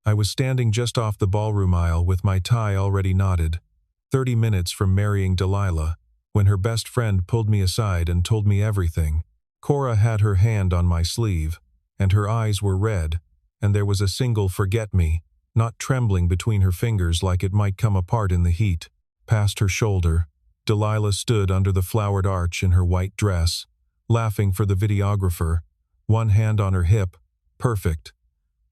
I was standing just off the ballroom aisle with my tie already knotted, 30 minutes from marrying Delilah, when her best friend pulled me aside and told me everything. Cora had her hand on my sleeve, and her eyes were red, and there was a single forget-me, not trembling between her fingers like it might come apart in the heat. Past her shoulder, Delilah stood under the flowered arch in her white dress, laughing for the videographer, one hand on her hip. Perfect.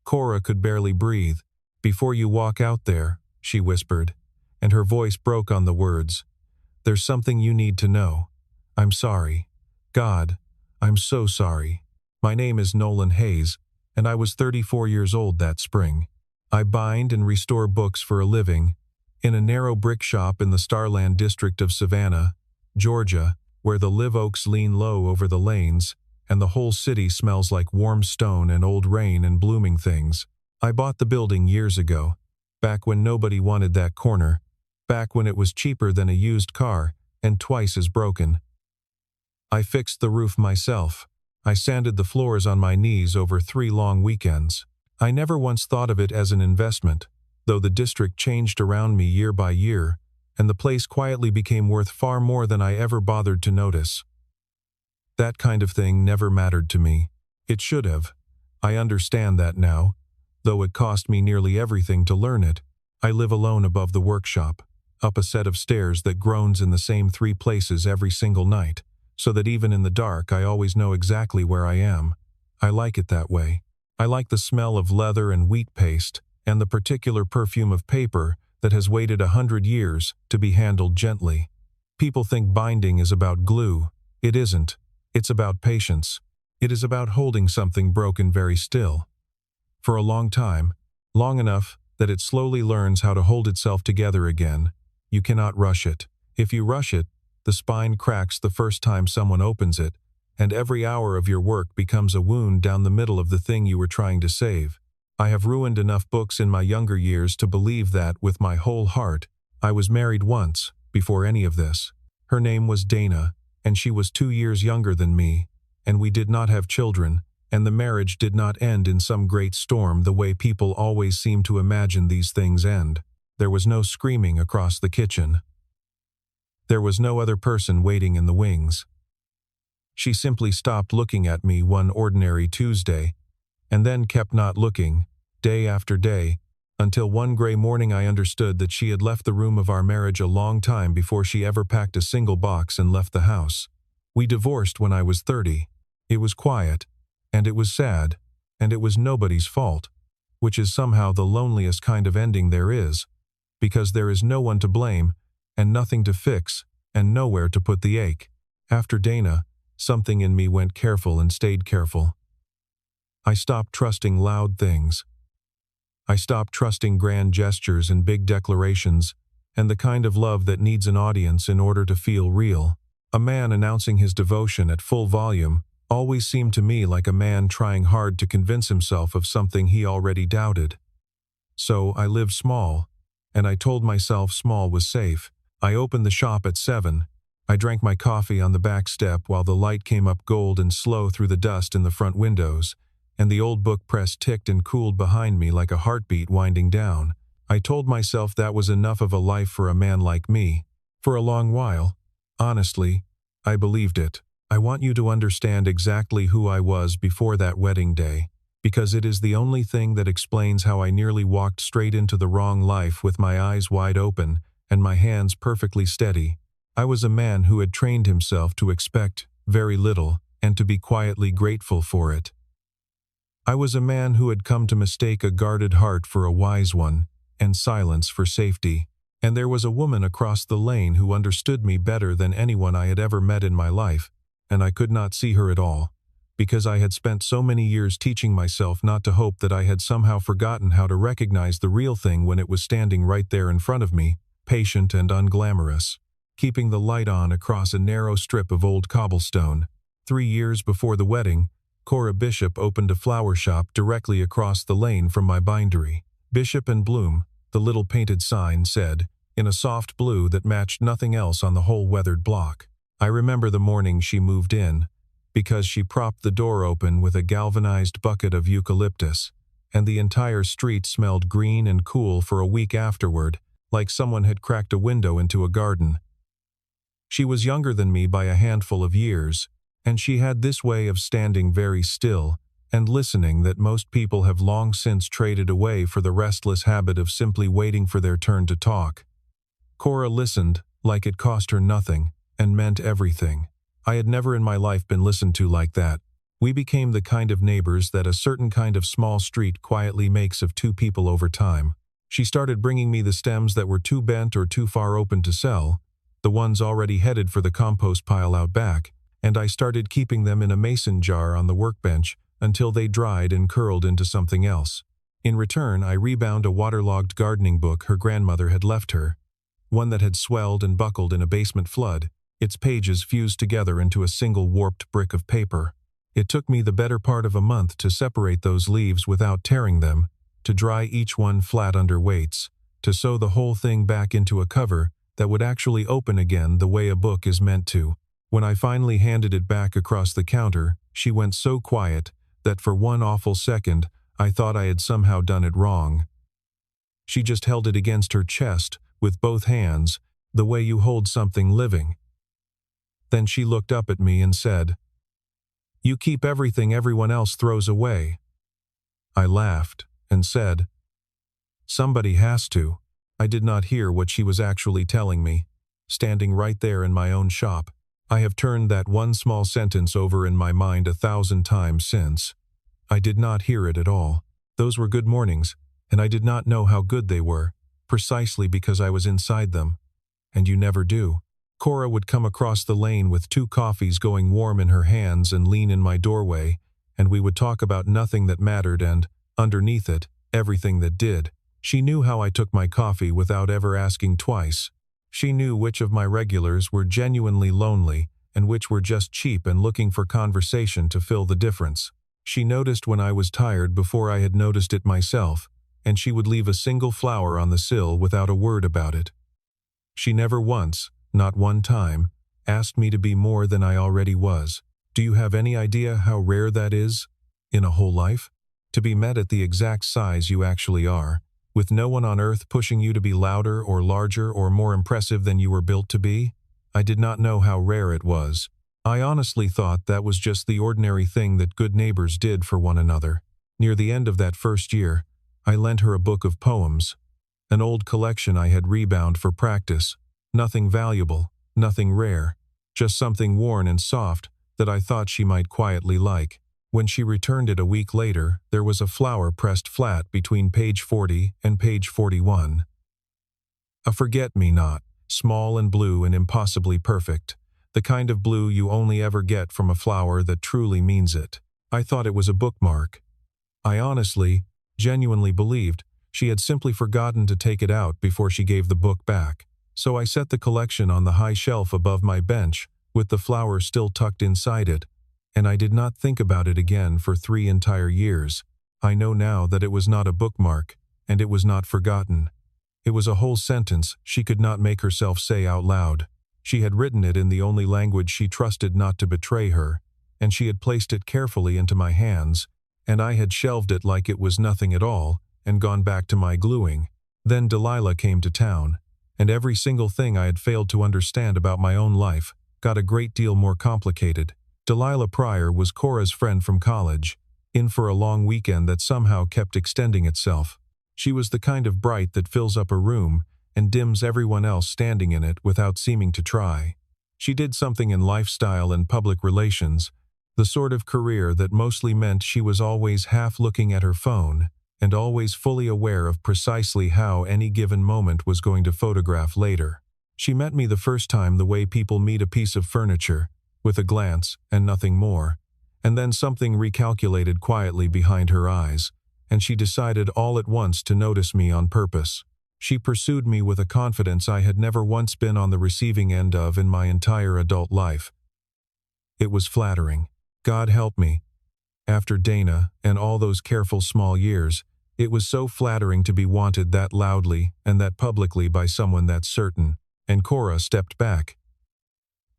Cora could barely breathe. "Before you walk out there," she whispered, and her voice broke on the words, "there's something you need to know. I'm sorry. God, I'm so sorry. My name is Nolan Hayes, and I was 34 years old that spring. I bind and restore books for a living, in a narrow brick shop in the Starland district of Savannah, Georgia, where the live oaks lean low over the lanes, and the whole city smells like warm stone and old rain and blooming things. I bought the building years ago, back when nobody wanted that corner, back when it was cheaper than a used car and twice as broken. I fixed the roof myself. I sanded the floors on my knees over 3 long weekends. I never once thought of it as an investment, though the district changed around me year by year, and the place quietly became worth far more than I ever bothered to notice. That kind of thing never mattered to me. It should have. I understand that now, though it cost me nearly everything to learn it. I live alone above the workshop, up a set of stairs that groans in the same 3 places every single night, so that even in the dark I always know exactly where I am. I like it that way. I like the smell of leather and wheat paste, and the particular perfume of paper that has waited 100 years to be handled gently. People think binding is about glue. It isn't. It's about patience. It is about holding something broken very still. For a long time, long enough that it slowly learns how to hold itself together again. You cannot rush it. If you rush it, the spine cracks the first time someone opens it, and every hour of your work becomes a wound down the middle of the thing you were trying to save. I have ruined enough books in my younger years to believe that, with my whole heart. I was married once, before any of this. Her name was Dana, and she was 2 years younger than me, and we did not have children, and the marriage did not end in some great storm the way people always seem to imagine these things end. There was no screaming across the kitchen. There was no other person waiting in the wings. She simply stopped looking at me one ordinary Tuesday, and then kept not looking, day after day, until one gray morning I understood that she had left the room of our marriage a long time before she ever packed a single box and left the house. We divorced when I was 30. It was quiet, and it was sad, and it was nobody's fault, which is somehow the loneliest kind of ending there is, because there is no one to blame, and nothing to fix, and nowhere to put the ache. After Dana, something in me went careful and stayed careful. I stopped trusting loud things. I stopped trusting grand gestures and big declarations, and the kind of love that needs an audience in order to feel real. A man announcing his devotion at full volume always seemed to me like a man trying hard to convince himself of something he already doubted. So I lived small, and I told myself small was safe. I opened the shop at 7. I drank my coffee on the back step while the light came up gold and slow through the dust in the front windows, and the old book press ticked and cooled behind me like a heartbeat winding down. I told myself that was enough of a life for a man like me. For a long while, honestly, I believed it. I want you to understand exactly who I was before that wedding day, because it is the only thing that explains how I nearly walked straight into the wrong life with my eyes wide open and my hands perfectly steady. I was a man who had trained himself to expect very little and to be quietly grateful for it. I was a man who had come to mistake a guarded heart for a wise one, and silence for safety. And there was a woman across the lane who understood me better than anyone I had ever met in my life, and I could not see her at all, because I had spent so many years teaching myself not to hope that I had somehow forgotten how to recognize the real thing when it was standing right there in front of me, patient and unglamorous, keeping the light on across a narrow strip of old cobblestone. 3 years before the wedding, Cora Bishop opened a flower shop directly across the lane from my bindery. Bishop and Bloom, the little painted sign said, in a soft blue that matched nothing else on the whole weathered block. I remember the morning she moved in, because she propped the door open with a galvanized bucket of eucalyptus, and the entire street smelled green and cool for a week afterward, like someone had cracked a window into a garden. She was younger than me by a handful of years, and she had this way of standing very still and listening that most people have long since traded away for the restless habit of simply waiting for their turn to talk. Cora listened like it cost her nothing and meant everything. I had never in my life been listened to like that. We became the kind of neighbors that a certain kind of small street quietly makes of two people over time. She started bringing me the stems that were too bent or too far open to sell, the ones already headed for the compost pile out back, and I started keeping them in a mason jar on the workbench until they dried and curled into something else. In return, I rebound a waterlogged gardening book her grandmother had left her, one that had swelled and buckled in a basement flood, its pages fused together into a single warped brick of paper. It took me the better part of a month to separate those leaves without tearing them, to dry each one flat under weights, to sew the whole thing back into a cover that would actually open again the way a book is meant to. When I finally handed it back across the counter, she went so quiet that for one awful second I thought I had somehow done it wrong. She just held it against her chest with both hands, the way you hold something living. Then she looked up at me and said, "You keep everything everyone else throws away." I laughed and said, "Somebody has to." I did not hear what she was actually telling me. Standing right there in my own shop, I have turned that one small sentence over in my mind 1,000 times since. I did not hear it at all. Those were good mornings, and I did not know how good they were, precisely because I was inside them. And you never do. Cora would come across the lane with 2 coffees going warm in her hands and lean in my doorway, and we would talk about nothing that mattered and, underneath it, everything that did. She knew how I took my coffee without ever asking twice. She knew which of my regulars were genuinely lonely and which were just cheap and looking for conversation to fill the difference. She noticed when I was tired before I had noticed it myself, and she would leave a single flower on the sill without a word about it. She never once, not one time, asked me to be more than I already was. Do you have any idea how rare that is, in a whole life? To be met at the exact size you actually are, with no one on earth pushing you to be louder or larger or more impressive than you were built to be? I did not know how rare it was. I honestly thought that was just the ordinary thing that good neighbors did for one another. Near the end of that first year, I lent her a book of poems, an old collection I had rebound for practice. Nothing valuable, nothing rare, just something worn and soft that I thought she might quietly like. When she returned it a week later, there was a flower pressed flat between page 40 and page 41. A forget-me-not, small and blue and impossibly perfect, the kind of blue you only ever get from a flower that truly means it. I thought it was a bookmark. I honestly, genuinely believed she had simply forgotten to take it out before she gave the book back. So I set the collection on the high shelf above my bench, with the flower still tucked inside it, and I did not think about it again for 3 entire years. I know now that it was not a bookmark, and it was not forgotten. It was a whole sentence she could not make herself say out loud. She had written it in the only language she trusted not to betray her, and she had placed it carefully into my hands, and I had shelved it like it was nothing at all, and gone back to my gluing. Then Delilah came to town, and every single thing I had failed to understand about my own life got a great deal more complicated. Delilah Pryor was Cora's friend from college, in for a long weekend that somehow kept extending itself. She was the kind of bright that fills up a room and dims everyone else standing in it without seeming to try. She did something in lifestyle and public relations, the sort of career that mostly meant she was always half looking at her phone and always fully aware of precisely how any given moment was going to photograph later. She met me the first time the way people meet a piece of furniture, with a glance and nothing more, and then something recalculated quietly behind her eyes, and she decided all at once to notice me on purpose. She pursued me with a confidence I had never once been on the receiving end of in my entire adult life. It was flattering. God help me. After Dana and all those careful small years, it was so flattering to be wanted that loudly and that publicly by someone that certain. And Cora stepped back.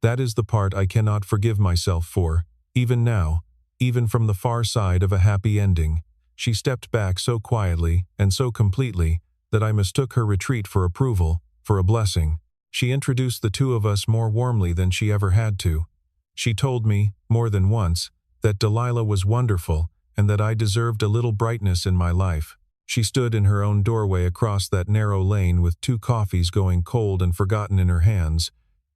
That is the part I cannot forgive myself for, even now, even from the far side of a happy ending. She stepped back so quietly and so completely that I mistook her retreat for approval, for a blessing. She introduced the two of us more warmly than she ever had to. She told me, more than once, that Delilah was wonderful and that I deserved a little brightness in my life. She stood in her own doorway across that narrow lane with 2 coffees going cold and forgotten in her hands,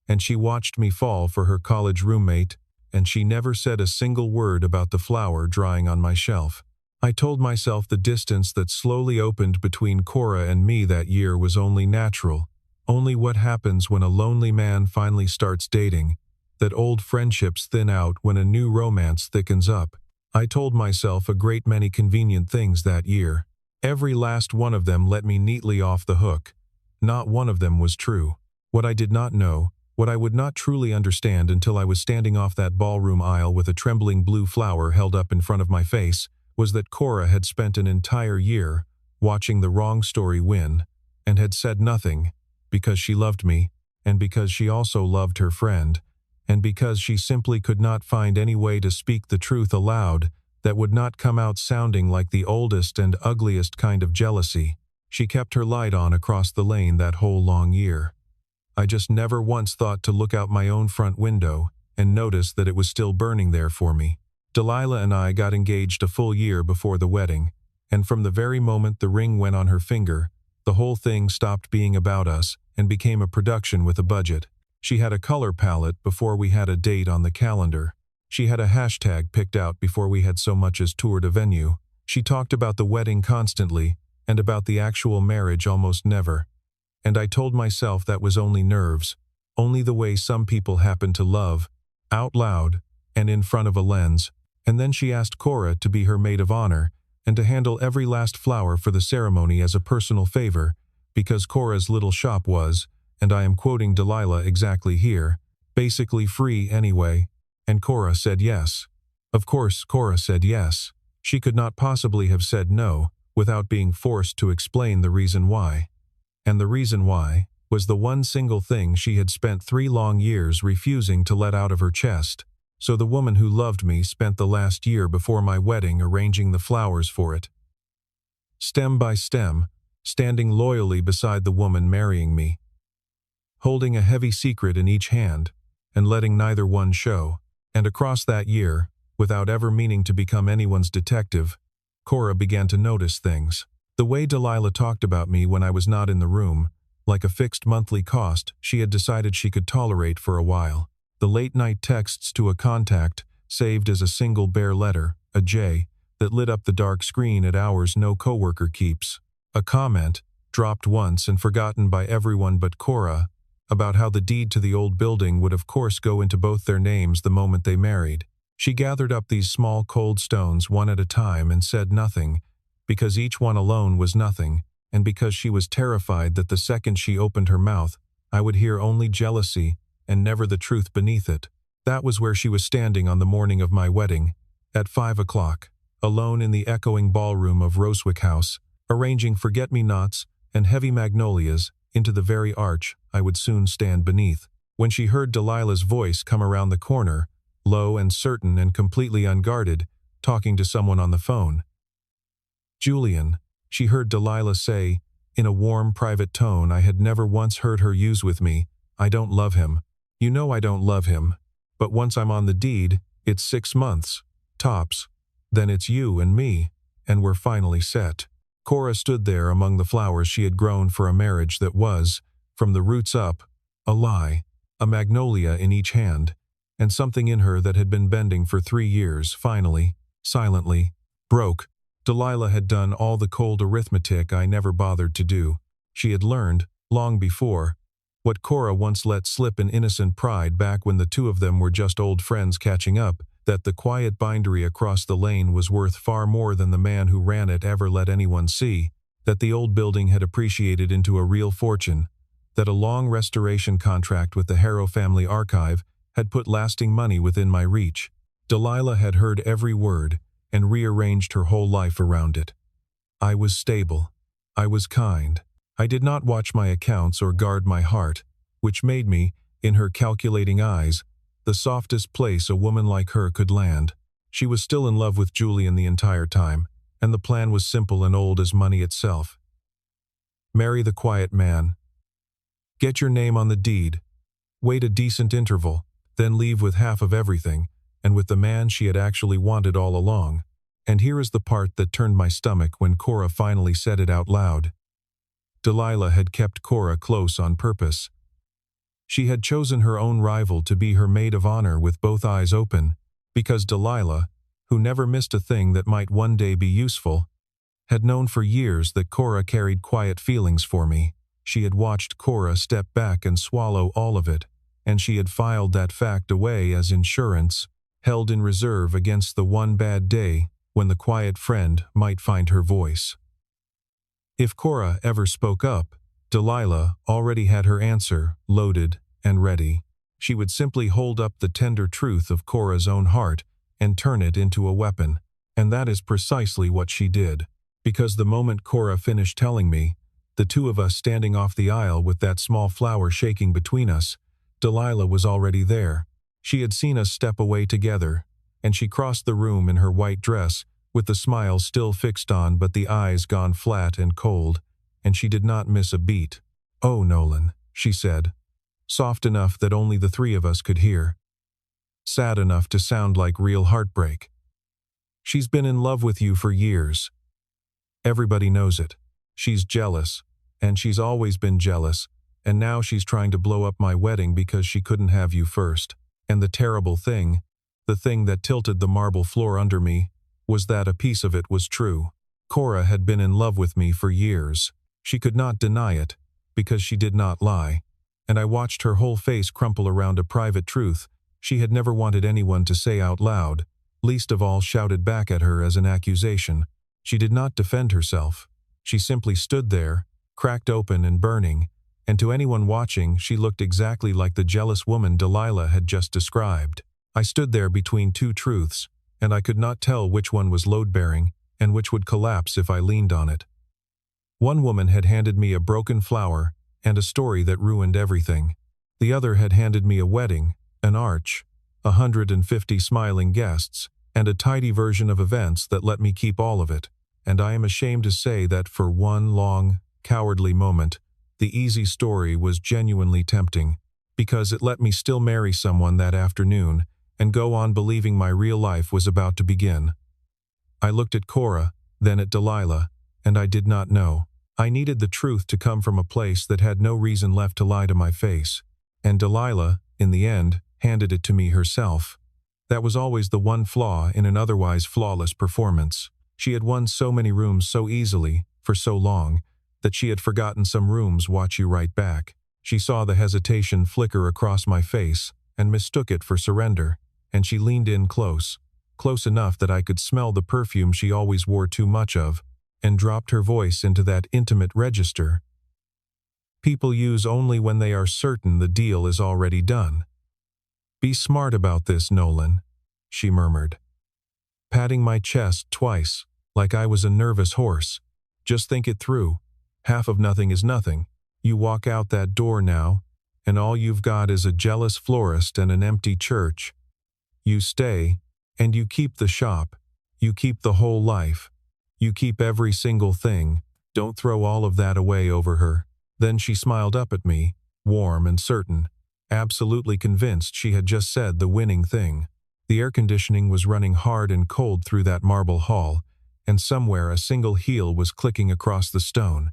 and she watched me fall for her college roommate, and she never said a single word about the flower drying on my shelf. I told myself the distance that slowly opened between Cora and me that year was only natural, only what happens when a lonely man finally starts dating, that old friendships thin out when a new romance thickens up. I told myself a great many convenient things that year. Every last one of them let me neatly off the hook. Not one of them was true. What I did not know, what I would not truly understand until I was standing off that ballroom aisle with a trembling blue flower held up in front of my face, was that Cora had spent an entire year watching the wrong story win, and had said nothing, because she loved me, and because she also loved her friend, and because she simply could not find any way to speak the truth aloud that would not come out sounding like the oldest and ugliest kind of jealousy. She kept her light on across the lane that whole long year. I just never once thought to look out my own front window and notice that it was still burning there for me. Delilah and I got engaged a full year before the wedding, and from the very moment the ring went on her finger, the whole thing stopped being about us and became a production with a budget. She had a color palette before we had a date on the calendar. She had a hashtag picked out before we had so much as toured a venue. She talked about the wedding constantly, and about the actual marriage almost never. And I told myself that was only nerves, only the way some people happen to love, out loud, and in front of a lens. And then she asked Cora to be her maid of honor, and to handle every last flower for the ceremony as a personal favor, because Cora's little shop was, and I am quoting Delilah exactly here, basically free anyway. And Cora said yes. Of course, Cora said yes. She could not possibly have said no, without being forced to explain the reason why. And the reason why was the one single thing she had spent 3 long years refusing to let out of her chest. So the woman who loved me spent the last year before my wedding arranging the flowers for it. Stem by stem, standing loyally beside the woman marrying me. Holding a heavy secret in each hand, and letting neither one show. And across that year, without ever meaning to become anyone's detective, Cora began to notice things. The way Delilah talked about me when I was not in the room, like a fixed monthly cost she had decided she could tolerate for a while. The late-night texts to a contact, saved as a single bare letter, a J, that lit up the dark screen at hours no coworker keeps. A comment, dropped once and forgotten by everyone but Cora, about how the deed to the old building would of course go into both their names the moment they married. She gathered up these small cold stones one at a time and said nothing, because each one alone was nothing, and because she was terrified that the second she opened her mouth, I would hear only jealousy and never the truth beneath it. That was where she was standing on the morning of my wedding, at 5 o'clock, alone in the echoing ballroom of Roswick House, arranging forget-me-nots and heavy magnolias into the very arch I would soon stand beneath. When she heard Delilah's voice come around the corner, low and certain and completely unguarded, talking to someone on the phone. "Julian," she heard Delilah say, in a warm, private tone I had never once heard her use with me, "I don't love him. You know I don't love him. But once I'm on the deed, it's 6 months, tops. Then it's you and me, and we're finally set." Cora stood there among the flowers she had grown for a marriage that was, from the roots up, a lie, a magnolia in each hand, and something in her that had been bending for 3 years, finally, silently, broke. Delilah had done all the cold arithmetic I never bothered to do. She had learned, long before, what Cora once let slip in innocent pride back when the two of them were just old friends catching up, that the quiet bindery across the lane was worth far more than the man who ran it ever let anyone see, that the old building had appreciated into a real fortune, that a long restoration contract with the Harrow family archive had put lasting money within my reach. Delilah had heard every word and rearranged her whole life around it. I was stable. I was kind. I did not watch my accounts or guard my heart, which made me, in her calculating eyes, the softest place a woman like her could land. She was still in love with Julian the entire time, and the plan was simple and old as money itself. Marry the quiet man. Get your name on the deed. Wait a decent interval, then leave with half of everything, and with the man she had actually wanted all along. And here is the part that turned my stomach when Cora finally said it out loud. Delilah had kept Cora close on purpose. She had chosen her own rival to be her maid of honor with both eyes open, because Delilah, who never missed a thing that might one day be useful, had known for years that Cora carried quiet feelings for me. She had watched Cora step back and swallow all of it, and she had filed that fact away as insurance, held in reserve against the one bad day when the quiet friend might find her voice. If Cora ever spoke up, Delilah already had her answer loaded and ready. She would simply hold up the tender truth of Cora's own heart and turn it into a weapon. And that is precisely what she did. Because the moment Cora finished telling me, the two of us standing off the aisle with that small flower shaking between us, Delilah was already there. She had seen us step away together, and she crossed the room in her white dress, with the smile still fixed on but the eyes gone flat and cold, and she did not miss a beat. "Oh, Nolan," she said, soft enough that only the three of us could hear, sad enough to sound like real heartbreak. "She's been in love with you for years. Everybody knows it. She's jealous, and she's always been jealous, and now she's trying to blow up my wedding because she couldn't have you first. And the terrible thing, the thing that tilted the marble floor under me, was that a piece of it was true. Cora had been in love with me for years. She could not deny it, because she did not lie. And I watched her whole face crumple around a private truth she had never wanted anyone to say out loud, least of all shouted back at her as an accusation. She did not defend herself. She simply stood there, cracked open and burning, and to anyone watching she looked exactly like the jealous woman Delilah had just described. I stood there between two truths, and I could not tell which one was load-bearing and which would collapse if I leaned on it. One woman had handed me a broken flower and a story that ruined everything. The other had handed me a wedding, an arch, 150 smiling guests, and a tidy version of events that let me keep all of it. And I am ashamed to say that for one long, cowardly moment, the easy story was genuinely tempting, because it let me still marry someone that afternoon and go on believing my real life was about to begin. I looked at Cora, then at Delilah, and I did not know. I needed the truth to come from a place that had no reason left to lie to my face. And Delilah, in the end, handed it to me herself. That was always the one flaw in an otherwise flawless performance. She had won so many rooms so easily, for so long, that she had forgotten some rooms watch you right back. She saw the hesitation flicker across my face and mistook it for surrender, and she leaned in close enough that I could smell the perfume she always wore too much of, and dropped her voice into that intimate register people use only when they are certain the deal is already done. "Be smart about this, Nolan," she murmured, patting my chest twice, like I was a nervous horse. "Just think it through. Half of nothing is nothing. You walk out that door now, and all you've got is a jealous florist and an empty church. You stay, and you keep the shop. You keep the whole life. You keep every single thing. Don't throw all of that away over her." Then she smiled up at me, warm and certain, absolutely convinced she had just said the winning thing. The air conditioning was running hard and cold through that marble hall, and somewhere a single heel was clicking across the stone,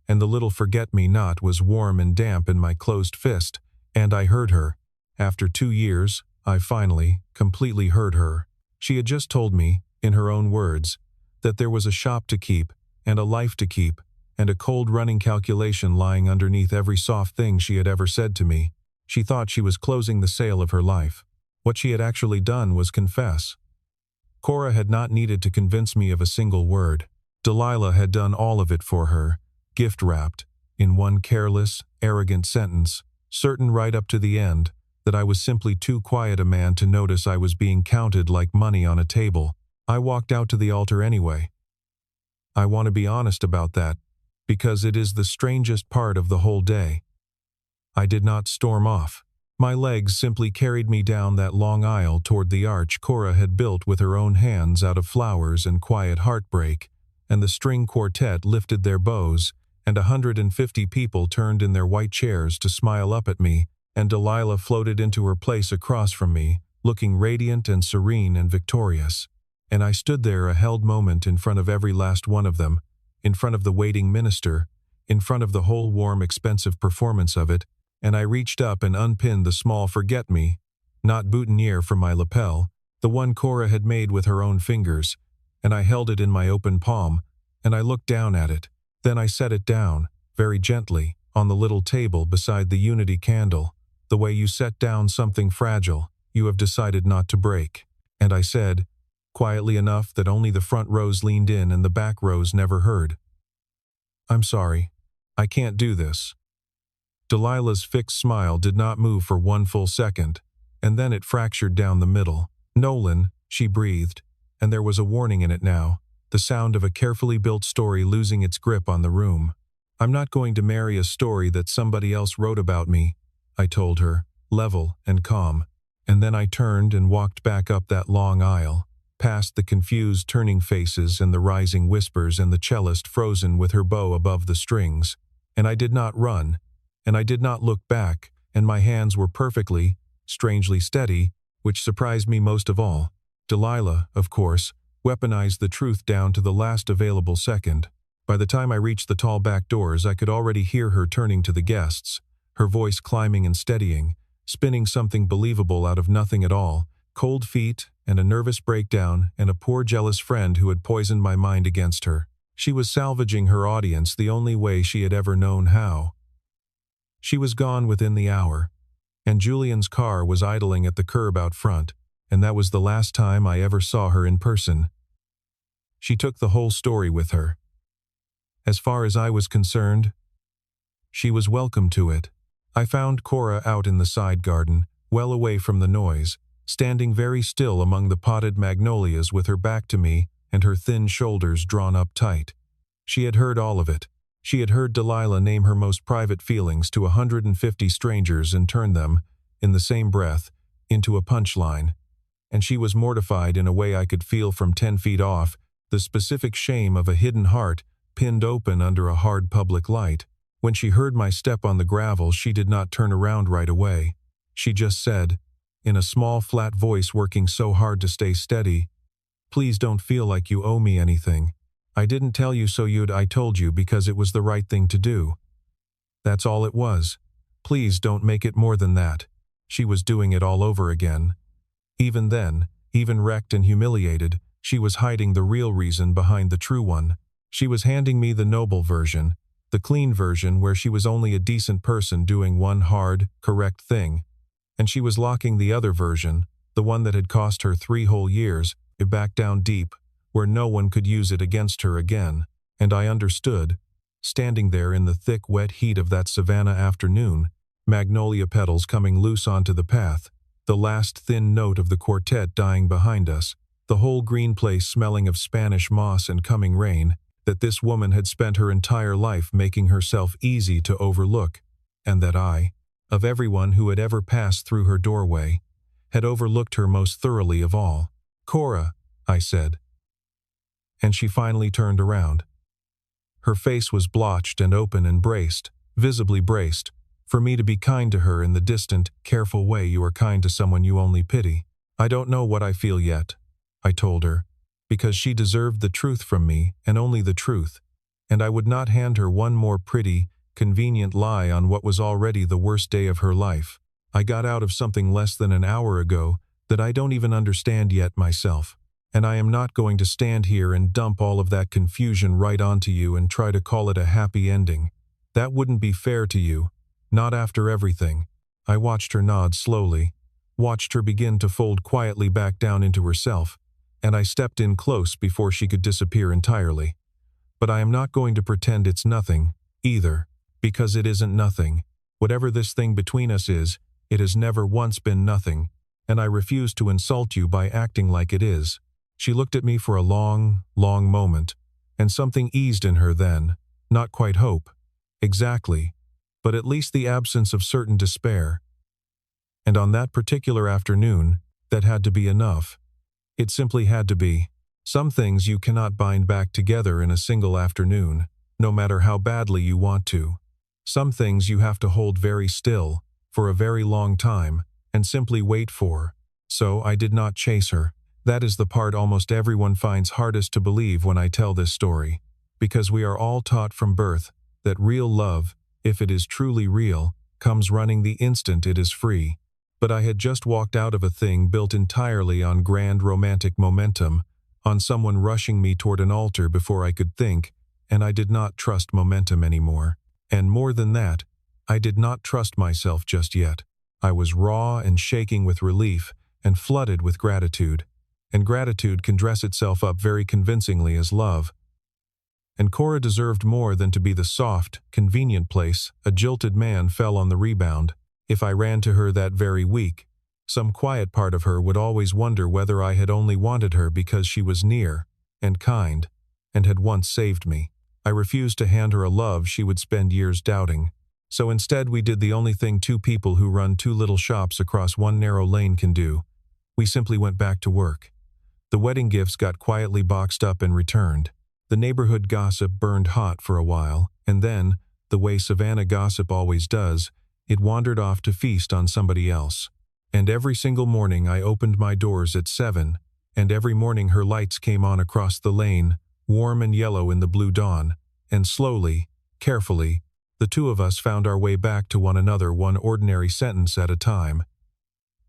and the little forget-me-not was warm and damp in my closed fist, and I heard her. After 2 years, I finally, completely heard her. She had just told me, in her own words, that there was a shop to keep, and a life to keep, and a cold running calculation lying underneath every soft thing she had ever said to me. She thought she was closing the sale of her life. What she had actually done was confess. Cora had not needed to convince me of a single word. Delilah had done all of it for her, gift-wrapped, in one careless, arrogant sentence, certain right up to the end, that I was simply too quiet a man to notice I was being counted like money on a table. I walked out to the altar anyway. I want to be honest about that, because it is the strangest part of the whole day. I did not storm off. My legs simply carried me down that long aisle toward the arch Cora had built with her own hands out of flowers and quiet heartbreak, and the string quartet lifted their bows, and 150 people turned in their white chairs to smile up at me, and Delilah floated into her place across from me, looking radiant and serene and victorious. And I stood there a held moment in front of every last one of them, in front of the waiting minister, in front of the whole warm, expensive performance of it, and I reached up and unpinned the small forget-me, not boutonniere from my lapel, the one Cora had made with her own fingers, and I held it in my open palm, and I looked down at it. Then I set it down, very gently, on the little table beside the unity candle, the way you set down something fragile you have decided not to break. And I said, quietly enough that only the front rows leaned in and the back rows never heard, "I'm sorry. I can't do this." Delilah's fixed smile did not move for one full second, and then it fractured down the middle. "Nolan," she breathed, and there was a warning in it now, the sound of a carefully built story losing its grip on the room. "I'm not going to marry a story that somebody else wrote about me," I told her, level and calm. And then I turned and walked back up that long aisle, past the confused turning faces and the rising whispers and the cellist frozen with her bow above the strings. And I did not run, and I did not look back, and my hands were perfectly, strangely steady, which surprised me most of all. Delilah, of course, weaponized the truth down to the last available second. By the time I reached the tall back doors, I could already hear her turning to the guests, her voice climbing and steadying, spinning something believable out of nothing at all, cold feet and a nervous breakdown and a poor jealous friend who had poisoned my mind against her. She was salvaging her audience the only way she had ever known how. She was gone within the hour, and Julian's car was idling at the curb out front, and that was the last time I ever saw her in person. She took the whole story with her. As far as I was concerned, she was welcome to it. I found Cora out in the side garden, well away from the noise, standing very still among the potted magnolias with her back to me and her thin shoulders drawn up tight. She had heard all of it. She had heard Delilah name her most private feelings to 150 strangers and turn them, in the same breath, into a punchline. And she was mortified in a way I could feel from 10 feet off, the specific shame of a hidden heart pinned open under a hard public light. When she heard my step on the gravel, she did not turn around right away. She just said, in a small flat voice working so hard to stay steady, "Please don't feel like you owe me anything. I didn't tell you so I told you because it was the right thing to do. That's all it was. Please don't make it more than that." She was doing it all over again. Even then, even wrecked and humiliated, she was hiding the real reason behind the true one. She was handing me the noble version, the clean version where she was only a decent person doing one hard, correct thing. And she was locking the other version, the one that had cost her 3 whole years, back down deep, where no one could use it against her again. And I understood, standing there in the thick, wet heat of that savannah afternoon, magnolia petals coming loose onto the path, the last thin note of the quartet dying behind us, the whole green place smelling of Spanish moss and coming rain, that this woman had spent her entire life making herself easy to overlook, and that I, of everyone who had ever passed through her doorway, had overlooked her most thoroughly of all. "Cora," I said. And she finally turned around. Her face was blotched and open and braced, visibly braced, for me to be kind to her in the distant, careful way you are kind to someone you only pity. "I don't know what I feel yet," I told her, because she deserved the truth from me and only the truth, and I would not hand her one more pretty, convenient lie on what was already the worst day of her life. I got out of something less than an hour ago that I don't even understand yet myself, and I am not going to stand here and dump all of that confusion right onto you and try to call it a happy ending. That wouldn't be fair to you, not after everything." I watched her nod slowly, watched her begin to fold quietly back down into herself, and I stepped in close before she could disappear entirely. "But I am not going to pretend it's nothing, either, because it isn't nothing. Whatever this thing between us is, it has never once been nothing, and I refuse to insult you by acting like it is." She looked at me for a long, long moment, and something eased in her then, not quite hope, exactly, but at least the absence of certain despair. And on that particular afternoon, that had to be enough. It simply had to be. Some things you cannot bind back together in a single afternoon, no matter how badly you want to. Some things you have to hold very still, for a very long time, and simply wait for. So I did not chase her. That is the part almost everyone finds hardest to believe when I tell this story, because we are all taught from birth that real love, if it is truly real, comes running the instant it is free. But I had just walked out of a thing built entirely on grand romantic momentum, on someone rushing me toward an altar before I could think, and I did not trust momentum anymore. And more than that, I did not trust myself just yet. I was raw and shaking with relief, and flooded with gratitude. And gratitude can dress itself up very convincingly as love. And Cora deserved more than to be the soft, convenient place a jilted man fell on the rebound. If I ran to her that very week, some quiet part of her would always wonder whether I had only wanted her because she was near, and kind, and had once saved me. I refused to hand her a love she would spend years doubting. So instead we did the only thing two people who run two little shops across one narrow lane can do. We simply went back to work. The wedding gifts got quietly boxed up and returned. The neighborhood gossip burned hot for a while, and then, the way Savannah gossip always does, it wandered off to feast on somebody else. And every single morning I opened my doors at 7, and every morning her lights came on across the lane, warm and yellow in the blue dawn, and slowly, carefully, the two of us found our way back to one another one ordinary sentence at a time.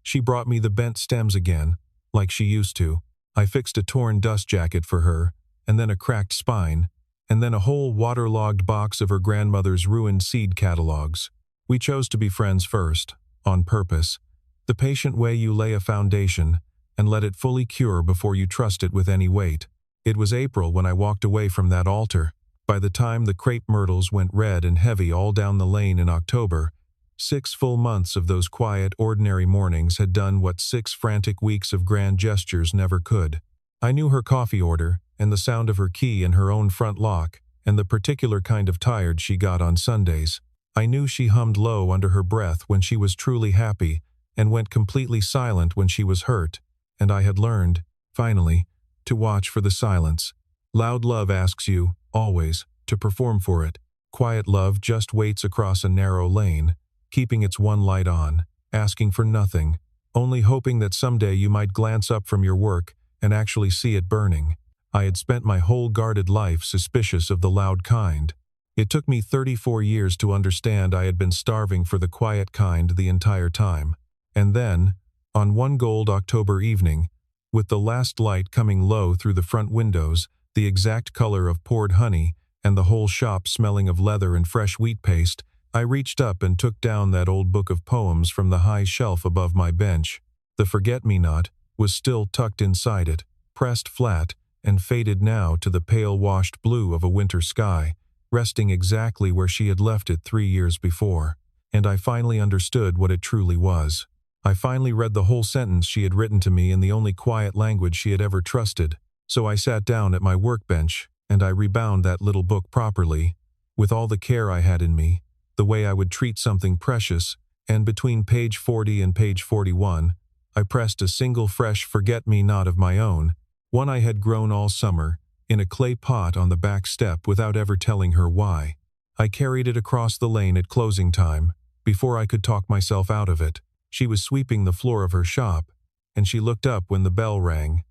She brought me the bent stems again, like she used to. I fixed a torn dust jacket for her, and then a cracked spine, and then a whole waterlogged box of her grandmother's ruined seed catalogs. We chose to be friends first, on purpose. The patient way you lay a foundation, and let it fully cure before you trust it with any weight. It was April when I walked away from that altar. By the time the crepe myrtles went red and heavy all down the lane in October, 6 full months of those quiet, ordinary mornings had done what 6 frantic weeks of grand gestures never could. I knew her coffee order, and the sound of her key in her own front lock, and the particular kind of tired she got on Sundays. I knew she hummed low under her breath when she was truly happy, and went completely silent when she was hurt, and I had learned, finally, to watch for the silence. Loud love asks you, always, to perform for it. Quiet love just waits across a narrow lane, keeping its one light on, asking for nothing, only hoping that someday you might glance up from your work and actually see it burning. I had spent my whole guarded life suspicious of the loud kind. It took me 34 years to understand I had been starving for the quiet kind the entire time. And then, on one gold October evening, with the last light coming low through the front windows, the exact color of poured honey, and the whole shop smelling of leather and fresh wheat paste, I reached up and took down that old book of poems from the high shelf above my bench. The forget-me-not was still tucked inside it, pressed flat, and faded now to the pale washed blue of a winter sky, resting exactly where she had left it 3 years before. And I finally understood what it truly was. I finally read the whole sentence she had written to me in the only quiet language she had ever trusted. So I sat down at my workbench, and I rebound that little book properly, with all the care I had in me, the way I would treat something precious, and between page 40 and page 41, I pressed a single fresh forget-me-not of my own, one I had grown all summer, in a clay pot on the back step without ever telling her why. I carried it across the lane at closing time, before I could talk myself out of it. She was sweeping the floor of her shop, and she looked up when the bell rang,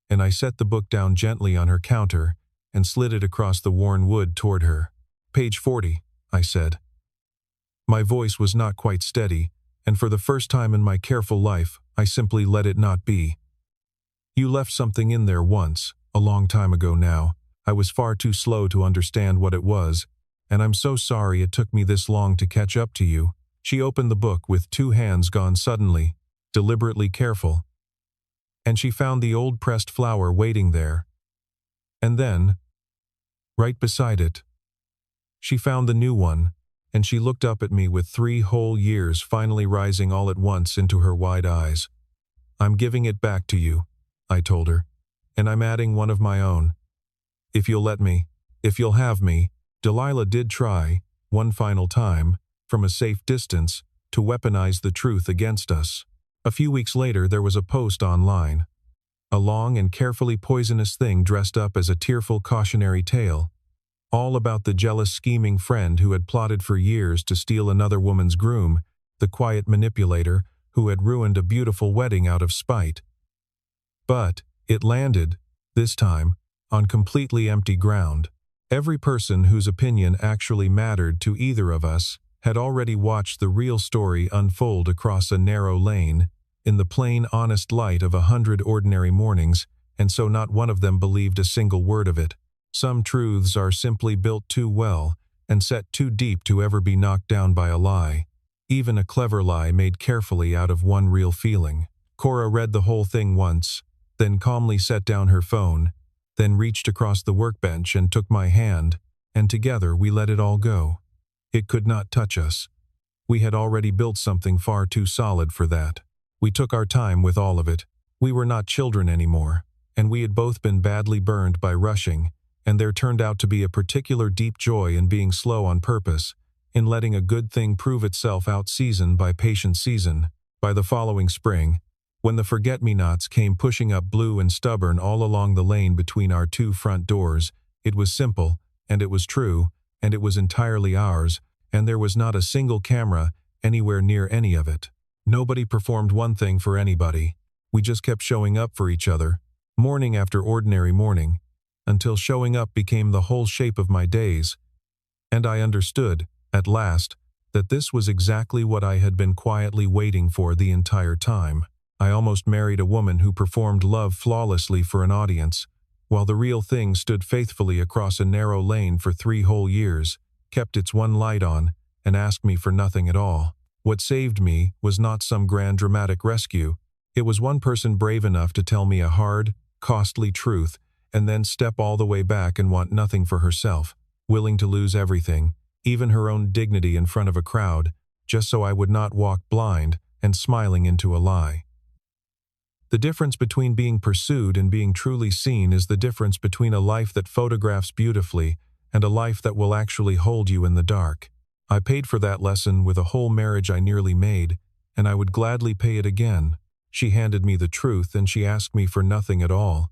and I set the book down gently on her counter and slid it across the worn wood toward her. "Page 40, I said. My voice was not quite steady, and for the first time in my careful life, I simply let it not be. "You left something in there once, a long time ago now. I was far too slow to understand what it was, and I'm so sorry it took me this long to catch up to you." She opened the book with 2 hands gone suddenly, deliberately careful. And she found the old pressed flower waiting there. And then, right beside it, she found the new one, and she looked up at me with 3 whole years finally rising all at once into her wide eyes. "I'm giving it back to you," I told her, "and I'm adding one of my own. If you'll let me, if you'll have me." Delilah did try, one final time, from a safe distance, to weaponize the truth against us. A few weeks later there was a post online. A long and carefully poisonous thing dressed up as a tearful cautionary tale, all about the jealous scheming friend who had plotted for years to steal another woman's groom, the quiet manipulator who had ruined a beautiful wedding out of spite. But it landed, this time, on completely empty ground. Every person whose opinion actually mattered to either of us had already watched the real story unfold across a narrow lane, in the plain, honest light of 100 ordinary mornings, and so not one of them believed a single word of it. Some truths are simply built too well and set too deep to ever be knocked down by a lie, even a clever lie made carefully out of one real feeling. Cora read the whole thing once, then calmly set down her phone, then reached across the workbench and took my hand, and together we let it all go. It could not touch us. We had already built something far too solid for that. We took our time with all of it. We were not children anymore, and we had both been badly burned by rushing, and there turned out to be a particular deep joy in being slow on purpose, in letting a good thing prove itself out season by patient season. By the following spring, when the forget-me-nots came pushing up blue and stubborn all along the lane between our two front doors, it was simple, and it was true, and it was entirely ours, and there was not a single camera anywhere near any of it. Nobody performed one thing for anybody. We just kept showing up for each other, morning after ordinary morning, until showing up became the whole shape of my days. And I understood, at last, that this was exactly what I had been quietly waiting for the entire time. I almost married a woman who performed love flawlessly for an audience, while the real thing stood faithfully across a narrow lane for 3 whole years, kept its one light on, and asked me for nothing at all. What saved me was not some grand dramatic rescue. It was one person brave enough to tell me a hard, costly truth, and then step all the way back and want nothing for herself, willing to lose everything, even her own dignity in front of a crowd, just so I would not walk blind and smiling into a lie. The difference between being pursued and being truly seen is the difference between a life that photographs beautifully and a life that will actually hold you in the dark. I paid for that lesson with a whole marriage I nearly made, and I would gladly pay it again. She handed me the truth and she asked me for nothing at all.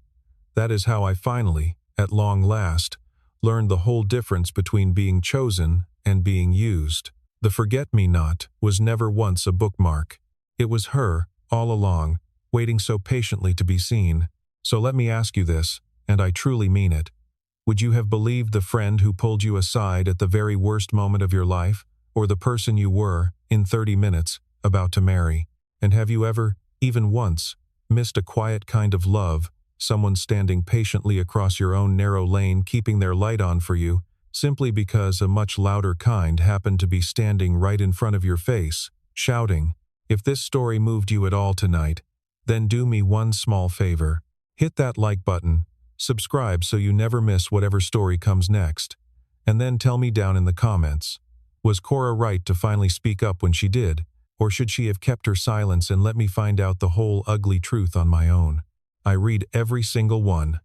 That is how I finally, at long last, learned the whole difference between being chosen and being used. The forget-me-not was never once a bookmark. It was her, all along, waiting so patiently to be seen. So let me ask you this, and I truly mean it. Would you have believed the friend who pulled you aside at the very worst moment of your life, or the person you were, in 30 minutes, about to marry? And have you ever, even once, missed a quiet kind of love, someone standing patiently across your own narrow lane keeping their light on for you, simply because a much louder kind happened to be standing right in front of your face, shouting? If this story moved you at all tonight, then do me one small favor. Hit that like button, subscribe so you never miss whatever story comes next, and then tell me down in the comments, was Cora right to finally speak up when she did, or should she have kept her silence and let me find out the whole ugly truth on my own? I read every single one.